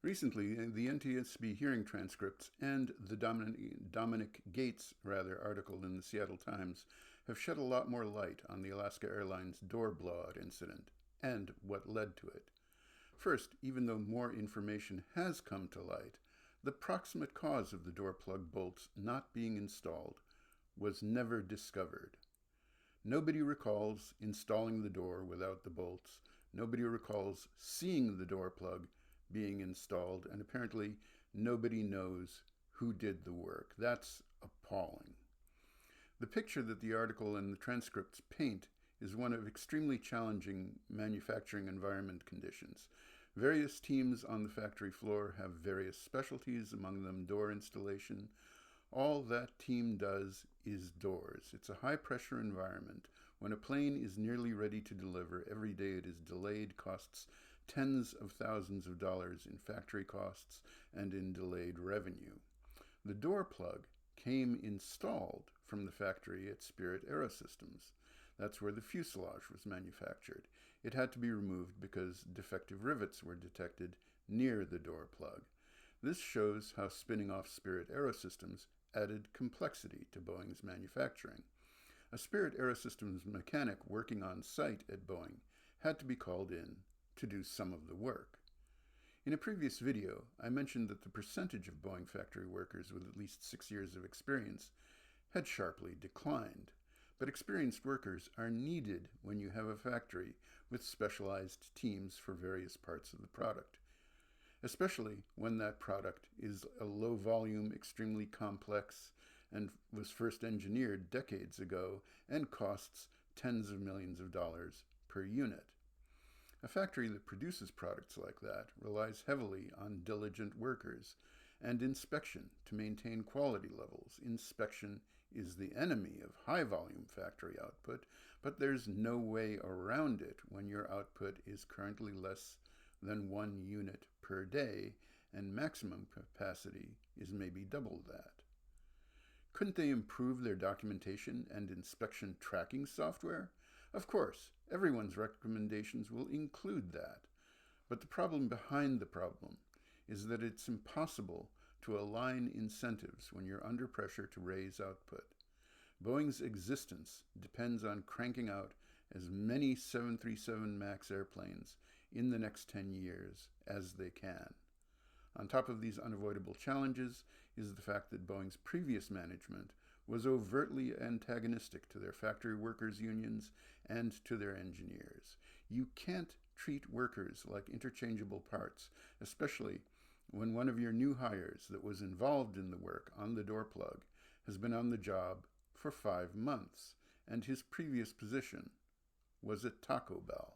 Recently, the NTSB hearing transcripts and the Dominic Gates article in the Seattle Times have shed a lot more light on the Alaska Airlines door blowout incident and what led to it. First, even though more information has come to light, the proximate cause of the door plug bolts not being installed was never discovered. Nobody recalls installing the door without the bolts. Nobody recalls seeing the door plug being installed, and apparently nobody knows who did the work. That's appalling. The picture that the article and the transcripts paint is one of extremely challenging manufacturing environment conditions. Various teams on the factory floor have various specialties, among them door installation. All that team does is doors. It's a high-pressure environment. When a plane is nearly ready to deliver, every day it is delayed, costs tens of thousands of dollars in factory costs and in delayed revenue. The door plug came installed from the factory at Spirit Aerosystems. That's where the fuselage was manufactured. It had to be removed because defective rivets were detected near the door plug. This shows how spinning off Spirit Aerosystems added complexity to Boeing's manufacturing. A Spirit Aerosystems mechanic working on site at Boeing had to be called in to do some of the work. In a previous video, I mentioned that the percentage of Boeing factory workers with at least 6 years of experience had sharply declined. But experienced workers are needed when you have a factory with specialized teams for various parts of the product, especially when that product is a low-volume, extremely complex, and was first engineered decades ago and costs tens of millions of dollars per unit. A factory that produces products like that relies heavily on diligent workers and inspection to maintain quality levels. Inspection is the enemy of high-volume factory output, but there's no way around it when your output is currently less than 1 unit per day, and maximum capacity is maybe double that. Couldn't they improve their documentation and inspection tracking software? Of course, everyone's recommendations will include that. But the problem behind the problem is that it's impossible to align incentives when you're under pressure to raise output. Boeing's existence depends on cranking out as many 737 MAX airplanes in the next 10 years as they can. On top of these unavoidable challenges is the fact that Boeing's previous management was overtly antagonistic to their factory workers' unions and to their engineers. You can't treat workers like interchangeable parts, especially when one of your new hires that was involved in the work on the door plug has been on the job for 5 months, and his previous position was at Taco Bell.